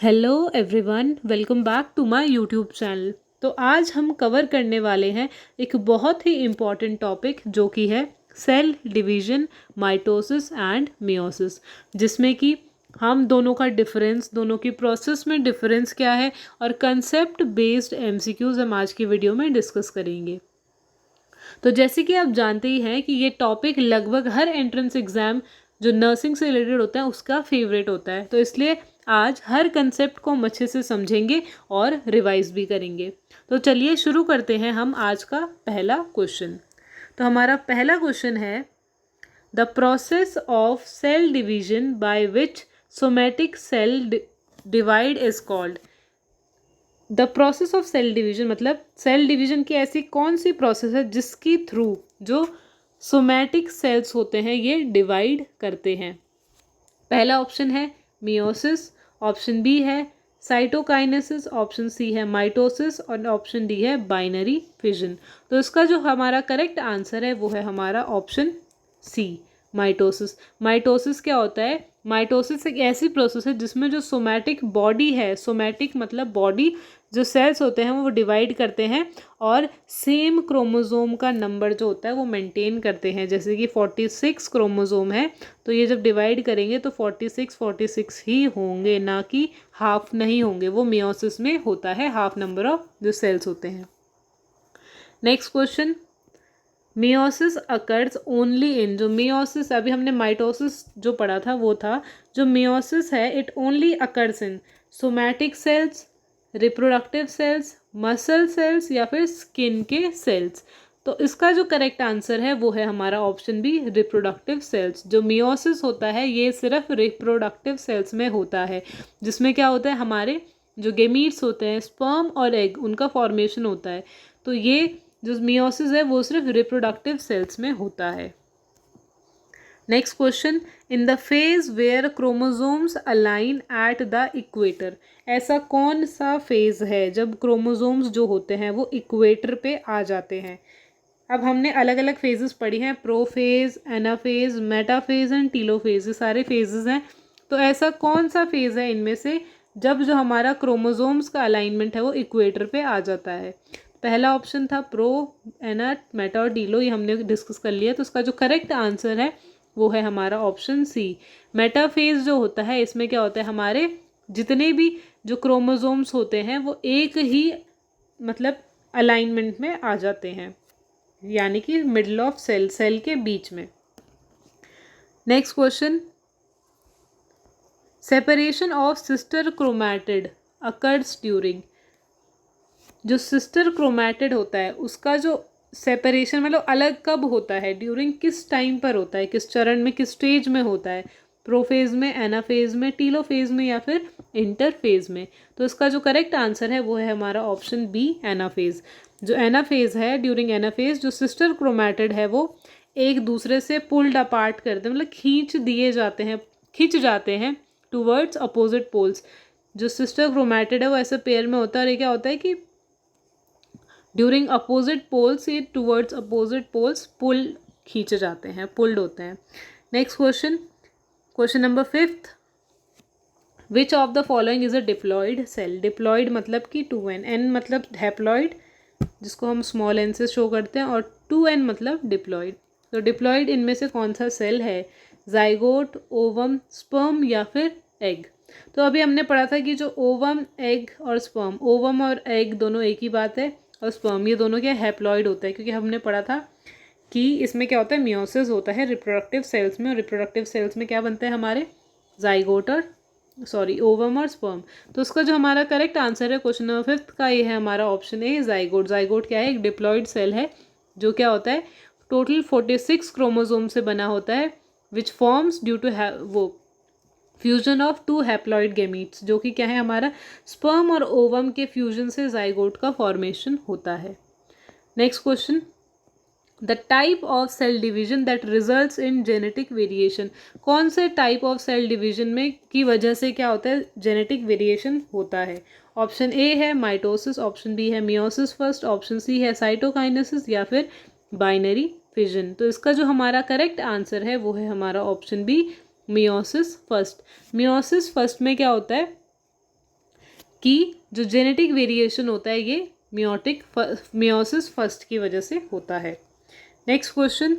Hello everyone, welcome back to my YouTube channel. तो आज हम कवर करने वाले हैं एक बहुत ही इम्पॉर्टेंट टॉपिक जो कि है cell division, mitosis and meiosis, जिसमें कि हम दोनों का डिफरेंस, दोनों की प्रोसेस में डिफरेंस क्या है और कंसेप्ट बेस्ड एमसीक्यूज हम आज की वीडियो में डिस्कस करेंगे। तो जैसे कि आप जानते ही हैं कि ये टॉपिक लगभग हर एंट्रेंस एग्ज़ाम जो नर्सिंग से रिलेटेड होता है उसका फेवरेट होता है, तो इसलिए आज हर कंसेप्ट को हम अच्छे से समझेंगे और रिवाइज भी करेंगे। तो चलिए शुरू करते हैं हम आज का पहला क्वेश्चन। तो हमारा पहला क्वेश्चन है, the process of cell division by which somatic cell divide is called. The process of cell division मतलब सेल डिवीजन की ऐसी कौन सी प्रोसेस है जिसकी थ्रू जो सोमैटिक सेल्स होते हैं ये डिवाइड करते हैं। पहला ऑप्शन है मियोसिस, ऑप्शन बी है साइटोकाइनेसिस, ऑप्शन सी है माइटोसिस और ऑप्शन डी है बाइनरी फिजन। तो इसका जो हमारा करेक्ट आंसर है वो है हमारा ऑप्शन सी, माइटोसिस। माइटोसिस क्या होता है? माइटोसिस एक ऐसी प्रोसेस है जिसमें जो सोमैटिक बॉडी है, सोमैटिक मतलब बॉडी, जो सेल्स होते हैं वो डिवाइड करते हैं और सेम क्रोमोसोम का नंबर जो होता है वो मेंटेन करते हैं। जैसे कि 46 क्रोमोसोम है, तो ये जब डिवाइड करेंगे तो 46 ही होंगे, ना कि हाफ नहीं होंगे। वो मियोसिस में होता है हाफ नंबर ऑफ जो सेल्स होते हैं। Next question, meiosis occurs only in, जो मियोसिस अभी हमने माइटोसिस जो पढ़ा था वो था, जो मियोसिस है it only occurs in somatic cells, reproductive cells, muscle cells या फिर स्किन के सेल्स। तो इसका जो करेक्ट आंसर है वो है हमारा ऑप्शन बी, रिप्रोडक्टिव सेल्स। जो मियोसिस होता है ये सिर्फ रिप्रोडक्टिव सेल्स में होता है, जिसमें क्या होता है, हमारे जो गेमीट्स होते हैं, स्पर्म और एग, उनका फॉर्मेशन होता है। तो ये जो मियोसिस है वो सिर्फ रिप्रोडक्टिव सेल्स में होता है। Next question, in the phase where chromosomes align at the equator, ऐसा कौन सा फेज है जब क्रोमोसोम्स जो होते हैं वो इक्वेटर पे आ जाते हैं। अब हमने अलग अलग फेजेस पढ़ी हैं, prophase, anaphase, metaphase and telophase, ये सारे फेजेस हैं। तो ऐसा कौन सा फेज है इनमें से जब जो हमारा क्रोमोसोम्स का अलाइनमेंट है वो इक्वेटर पे आ जाता है। पहला ऑप्शन था प्रो, एना, मेटा और टीलो, ये हमने डिस्कस कर लिया। तो उसका जो करेक्ट आंसर है वो है हमारा ऑप्शन सी, मेटाफेज जो होता है इसमें क्या होता है, हमारे जितने भी जो क्रोमोसोम्स होते हैं वो एक ही मतलब अलाइनमेंट में आ जाते हैं, यानी कि मिडल ऑफ सेल, सेल के बीच में। Next question, separation of sister chromatid occurs during, जो सिस्टर क्रोमैटिड होता है उसका जो सेपरेशन मतलब अलग कब होता है, ड्यूरिंग किस टाइम पर होता है, किस चरण में, किस स्टेज में होता है, प्रोफेज में, एनाफेज में, टीलोफेज में या फिर इंटरफेज में। तो इसका जो करेक्ट आंसर है वो है हमारा ऑप्शन बी, एनाफेज। जो एनाफेज है, ड्यूरिंग एनाफेज जो सिस्टर क्रोमैटिड है वो एक दूसरे से पुल्ड अपार्ट करते हैं, मतलब खींच दिए जाते हैं, खिंच जाते हैं टूवर्ड्स अपोजिट पोल्स। जो सिस्टर क्रोमैटिड है वो ऐसे पेयर में होता है और ये क्या होता है कि ड्यूरिंग अपोजिट पोल्स, ये टूवर्ड्स अपोजिट पोल्स पुल खींचे जाते हैं, पुल्ड होते हैं। Next question, question number 5, which of the following is a diploid cell. Diploid मतलब कि 2n, n मतलब हैप्लॉयड जिसको हम स्मॉल n से शो करते हैं और 2n मतलब डिप्लॉयड। तो डिप्लॉयड इनमें से कौन सा सेल है, जाइगोट, ओवम, स्पर्म या फिर एग। तो अभी हमने पढ़ा था कि जो ओवम, एग और स्पर्म, ओवम और एग दोनों एक ही बात है और स्पर्म ये दोनों क्या हैप्लॉयड होता है, क्योंकि हमने पढ़ा था कि इसमें क्या होता है, मियोसिस होता है रिप्रोडक्टिव सेल्स में, और रिप्रोडक्टिव सेल्स में क्या बनता है हमारे जाइगोट और ओवम और स्पर्म। तो उसका जो हमारा करेक्ट आंसर है क्वेश्चन नंबर 5 का ये है हमारा ऑप्शन ए, जाइगोट। जाइगोट क्या है, एक डिप्लॉयड सेल है जो क्या होता है टोटल 46 क्रोमोसोम से बना होता है, विच फॉर्म्स ड्यू टू वो फ्यूजन ऑफ 2 हैप्लॉइड गेमीट्स, जो कि क्या है हमारा स्पर्म और ओवम के फ्यूजन से जाइगोट का फॉर्मेशन होता है। Next question, the type of cell division that results in genetic variation, कौन से टाइप ऑफ सेल डिवीजन में की वजह से क्या होता है, जेनेटिक वेरिएशन होता है। ऑप्शन ए है माइटोसिस, ऑप्शन बी है मियोसिस फर्स्ट, ऑप्शन सी है साइटोकाइनेसिस या फिर बाइनरी फिजन। तो इसका जो हमारा करेक्ट आंसर है वो है हमारा option B, meiosis first. Meiosis first में क्या होता है, कि जो जेनेटिक वेरिएशन होता है ये मियोसिस फर्स्ट की वजह से होता है। Next question,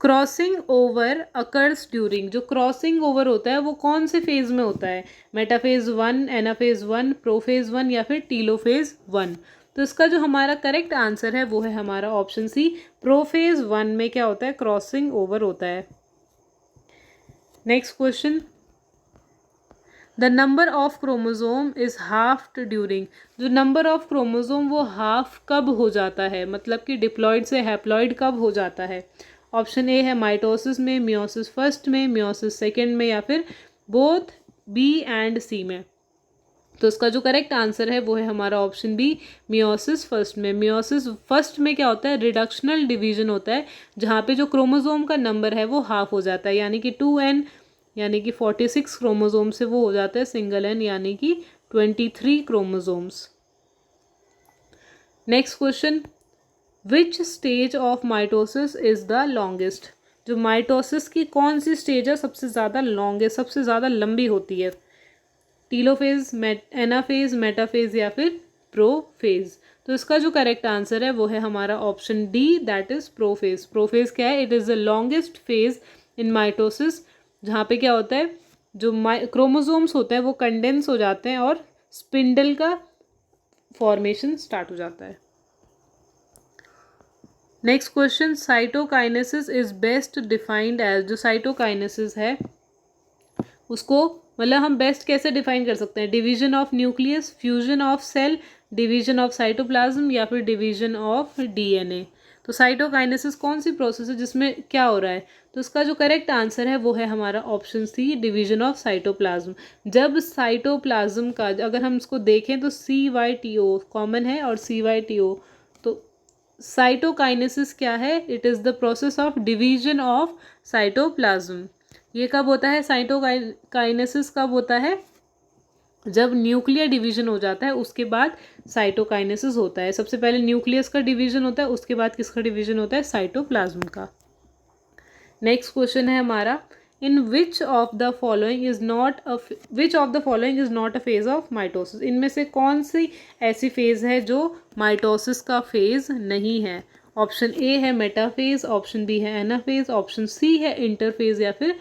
crossing over occurs during, जो क्रॉसिंग ओवर होता है वो कौन से फेज में होता है? मेटाफेज 1, एनाफेज 1, प्रोफेज 1 या फिर टीलोफेज 1? तो इसका जो हमारा करेक्ट आंसर है वो है हमारा ऑप्शन सी, प्रोफेज 1 में क्या होता है? क्रॉसिंग ओवर होता है। Next question, the number of chromosome is halved during, जो नंबर ऑफ क्रोमोजोम वो हाफ कब हो जाता है, मतलब कि डिप्लॉइड से हैप्लॉइड कब हो जाता है? ऑप्शन ए है माइटोसिस में, मियोसिस फर्स्ट में, मियोसिस सेकेंड में या फिर बोथ बी एंड सी में। तो इसका जो करेक्ट आंसर है वो है हमारा ऑप्शन बी, मियोसिस फर्स्ट में। मियोसिस फर्स्ट में क्या होता है? रिडक्शनल डिवीजन होता है, जहाँ पे जो क्रोमोजोम का नंबर है वो हाफ हो जाता है, यानी कि 2n यानी कि 46 क्रोमोजोम से वो हो जाता है सिंगल n यानी कि 23 chromosomes. Next question, which stage of mitosis is the longest, जो माइटोसिस की कौन सी स्टेज है सबसे ज़्यादा लॉन्गेस्ट, सबसे ज़्यादा लंबी होती है? टीलोफेज, एनाफेज, मेटाफेज या फिर प्रोफेज? तो इसका जो करेक्ट आंसर है वो है हमारा option D, that is prophase. Prophase क्या है? It is the longest phase in mitosis, जहाँ पे क्या होता है, जो क्रोमोसोम्स होते हैं वो कंडेंस हो जाते हैं और स्पिंडल का फॉर्मेशन स्टार्ट हो जाता है। Next question, cytokinesis is best defined as, जो साइटोकाइनेसिस है उसको मतलब हम बेस्ट कैसे डिफाइन कर सकते हैं? Division of nucleus, fusion of cell, division of cytoplasm या फिर डिवीजन ऑफ डीएनए? तो साइटोकाइनेसिस कौन सी प्रोसेस है जिसमें क्या हो रहा है? तो इसका जो करेक्ट आंसर है वो है हमारा option C, division of cytoplasm. जब साइटोप्लाज्म का अगर हम इसको देखें तो CYTO कॉमन है और CYTO, तो साइटोकाइनेसिस क्या है? It is the process of division of cytoplasm. ये कब होता है? साइटोकाइनेसिस कब होता है? जब न्यूक्लियर डिवीजन हो जाता है उसके बाद साइटोकाइनेसिस होता है। सबसे पहले न्यूक्लियस का डिवीजन होता है, उसके बाद किसका डिवीजन होता है? साइटोप्लाज्म का। नेक्स्ट क्वेश्चन है हमारा, in which of the following is not a phase of mitosis, इनमें से कौन सी ऐसी फेज है जो माइटोसिस का फेज नहीं है? ऑप्शन ए है मेटाफेज, ऑप्शन बी है एनाफेज, ऑप्शन सी है इंटरफेज या फिर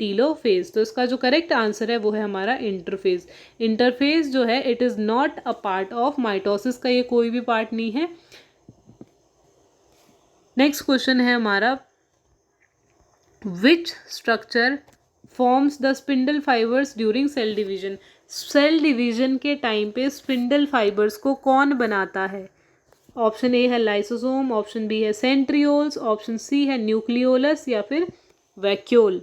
टीलोफेज? तो इसका जो करेक्ट आंसर है वो है हमारा इंटरफेज। इंटरफेज जो है it is not a part of mitosis का, ये कोई भी पार्ट नहीं है। नेक्स्ट क्वेश्चन है हमारा, which structure forms the spindle fibres during cell division, cell division के टाइम पे स्पिंडल फाइबर्स को कौन बनाता है? ऑप्शन ए है लाइसोसोम, ऑप्शन बी है सेंट्रियोल्स, ऑप्शन सी है न्यूक्लियोलस या फिर वैक्यूल?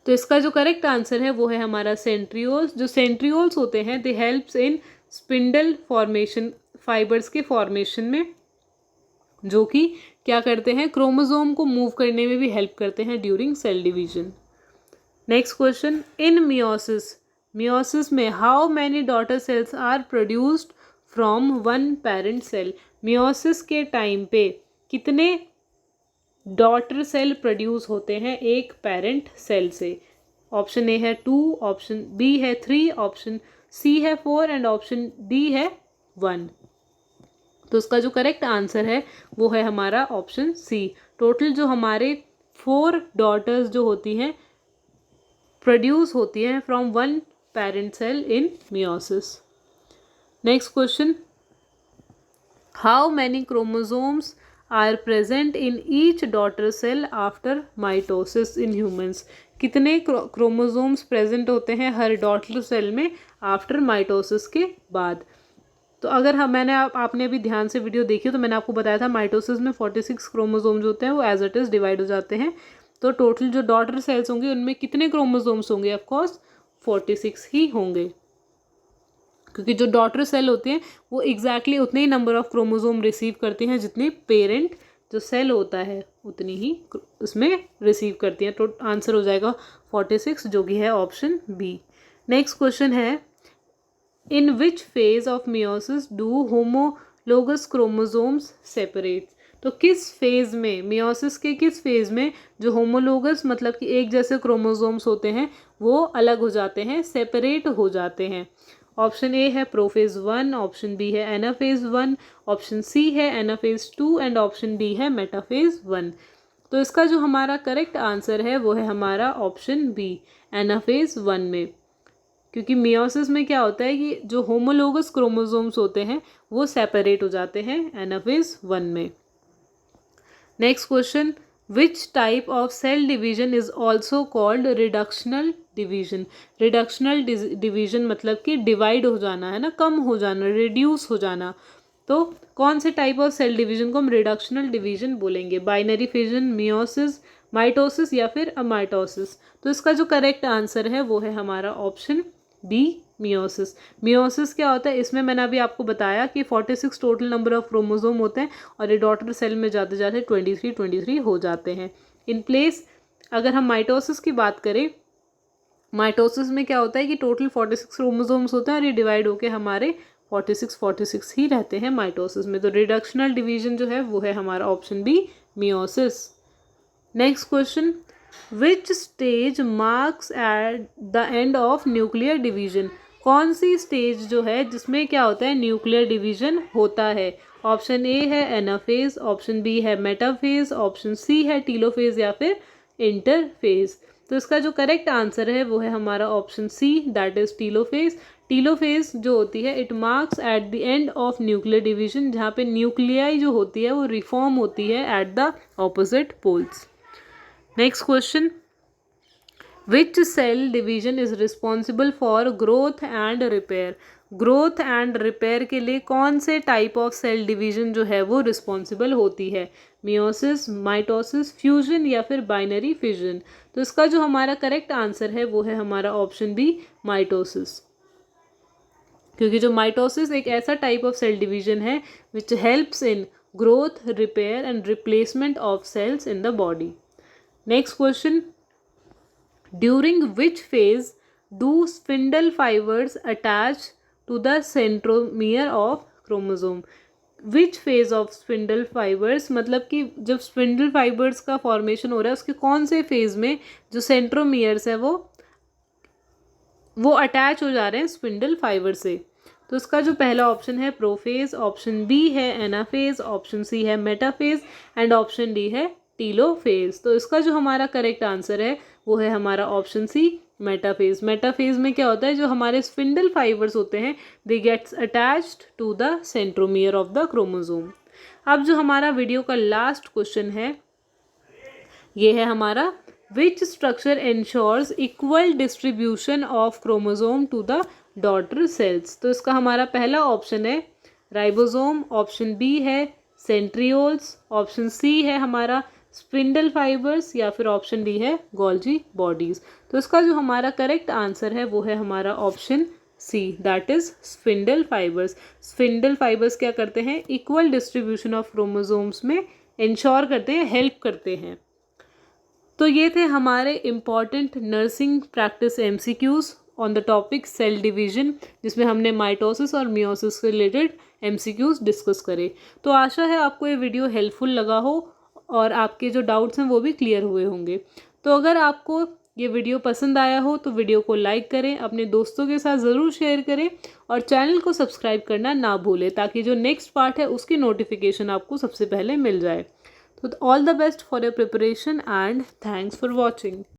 तो इसका जो करेक्ट आंसर है वो है हमारा सेंट्रियोल्स। जो सेंट्रियोल्स होते हैं दे helps in spindle formation, fibres के फॉर्मेशन में, जो कि क्या करते हैं? क्रोमोसोम को मूव करने में भी हेल्प करते हैं during cell division. Next question, in meiosis में how many daughter cells are produced from one parent cell? Meiosis के टाइम पे कितने डॉटर सेल प्रोड्यूस होते हैं एक पेरेंट सेल से? ऑप्शन ए है 2, ऑप्शन बी है 3, ऑप्शन सी है 4 एंड ऑप्शन डी है 1। तो इसका जो करेक्ट आंसर है वो है हमारा ऑप्शन सी। टोटल जो हमारे 4 डॉटर्स जो होती हैं प्रोड्यूस होती हैं from one parent cell in meiosis. Next question, how many chromosomes are present in each daughter cell after mitosis in humans? कितने क्रोमोसोम्स प्रेजेंट होते हैं हर डॉटर सेल में आफ्टर माइटोसिस के बाद? तो अगर आपने अभी ध्यान से वीडियो देखी तो मैंने आपको बताया था माइटोसिस में 46 क्रोमोसोम्स होते हैं, वो एज इट इज़ डिवाइड हो जाते हैं। तो टोटल जो डॉटर सेल्स होंगे उनमें कितने क्रोमोसोम्स होंगे? ऑफकोर्स 46 ही होंगे, क्योंकि जो डॉटर सेल होती हैं वो एग्जैक्टली उतने ही नंबर ऑफ क्रोमोसोम रिसीव करती हैं जितनी पेरेंट जो सेल होता है उतनी ही उसमें रिसीव करती हैं। तो आंसर हो जाएगा 46, जो कि है ऑप्शन बी। नेक्स्ट क्वेश्चन है, in which phase of meiosis do homologous chromosomes separate? तो किस फेज़ में, मियोसिस के किस फेज़ में जो होमोलोगस मतलब कि एक जैसे क्रोमोसोम्स होते हैं वो अलग हो जाते हैं, सेपरेट हो जाते हैं? ऑप्शन ए है प्रोफेज 1, ऑप्शन बी है एनाफेज 1, ऑप्शन सी है एनाफेज 2 एंड ऑप्शन डी है मेटाफेज 1। तो इसका जो हमारा करेक्ट आंसर है वो है हमारा ऑप्शन बी, एनाफेज 1 में। क्योंकि मियोसिस में क्या होता है कि जो होमोलोगस क्रोमोसोम्स होते हैं वो सेपरेट हो जाते हैं एनाफेज 1 में। Next question, which type of cell division is also called reductional division? Reductional division मतलब कि डिवाइड हो जाना है ना, कम हो जाना, रिड्यूस हो जाना। तो कौन से टाइप ऑफ सेल डिवीजन को हम रिडक्शनल डिवीजन बोलेंगे? बाइनरी फिजन, मियोसिस, माइटोसिस या फिर अमाइटोसिस? तो इसका जो करेक्ट आंसर है वो है हमारा ऑप्शन बी, मियोसिस। मियोसिस क्या होता है, इसमें मैंने अभी आपको बताया कि 46 टोटल नंबर ऑफ क्रोमोसोम होते हैं और ये डॉटर सेल में जाते जाते 23 हो जाते हैं इन प्लेस। अगर हम माइटोसिस की बात करें, माइटोसिस में क्या होता है कि टोटल 46 क्रोमोसोम्स होते हैं और ये डिवाइड होके हमारे 46 ही रहते हैं माइटोसिस में। तो रिडक्शनल डिवीजन जो है वो है हमारा option B, meiosis. Next question, which stage marks at the end of nuclear division? कौन सी स्टेज जो है जिसमें क्या होता है, न्यूक्लियर डिवीजन होता है? ऑप्शन ए है एनाफेज, ऑप्शन बी है मेटाफेज, ऑप्शन सी है टीलोफेज या फिर इंटरफेज? तो इसका जो करेक्ट आंसर है वो है हमारा option C, that is telophase. Telophase जो होती है it marks at the end of nuclear division, जहाँ पे न्यूक्लियाई जो होती है वो रिफॉर्म होती है at the opposite poles. Next question, which cell division is responsible for growth and repair? Growth and repair के लिए कौन से टाइप ऑफ सेल डिवीजन जो है वो रिस्पॉन्सिबल होती है? मियोसिस, माइटोसिस, फ्यूजन या फिर बाइनरी फिजन? तो इसका जो हमारा करेक्ट आंसर है वो है हमारा ऑप्शन बी, माइटोसिस। क्योंकि जो माइटोसिस एक ऐसा टाइप ऑफ सेल डिवीजन है which helps in growth, repair and replacement of cells in the body. Next question, during which phase do spindle fibres attach to the centromere of chromosome? Which phase of spindle fibres मतलब कि जब spindle fibres का formation हो रहा है उसके कौन से फेज में जो सेंट्रोमियर्स है वो अटैच हो जा रहे हैं स्पिंडल फाइबर से? तो इसका जो पहला ऑप्शन है प्रोफेज, ऑप्शन बी है एनाफेज, ऑप्शन सी है मेटाफेज एंड ऑप्शन डी है टीलोफेज। तो इसका जो हमारा करेक्ट आंसर है वो है हमारा ऑप्शन सी, मेटाफेज। मेटाफेज में क्या होता है, जो हमारे स्पिंडल फाइबर्स होते हैं they gets attached to the centromere of the chromosome. अब जो हमारा वीडियो का लास्ट क्वेश्चन है ये है हमारा, which structure ensures equal distribution of chromosome to the daughter cells? तो इसका हमारा पहला ऑप्शन है राइबोसोम, ऑप्शन बी है सेंट्रियोल्स, ऑप्शन सी है हमारा स्पिंडल फाइबर्स या फिर ऑप्शन डी है गोल्जी बॉडीज। तो इसका जो हमारा करेक्ट आंसर है वो है हमारा option C, that is spindle fibres. Spindle fibres क्या करते हैं, इक्वल डिस्ट्रीब्यूशन ऑफ क्रोमोसोम्स में इंश्योर करते हैं, हेल्प करते हैं। तो ये थे हमारे important nursing practice MCQs on the topic cell division, जिसमें हमने माइटोसिस और मियोसिस से रिलेटेड एमसीक्यूज़ डिस्कस करे। तो आशा है आपको ये वीडियो हेल्पफुल लगा हो और आपके जो डाउट्स हैं वो भी क्लियर हुए होंगे। तो अगर आपको ये वीडियो पसंद आया हो तो वीडियो को लाइक करें, अपने दोस्तों के साथ ज़रूर शेयर करें और चैनल को सब्सक्राइब करना ना भूलें ताकि जो नेक्स्ट पार्ट है उसकी नोटिफिकेशन आपको सबसे पहले मिल जाए। So all the best for your preparation and thanks for watching.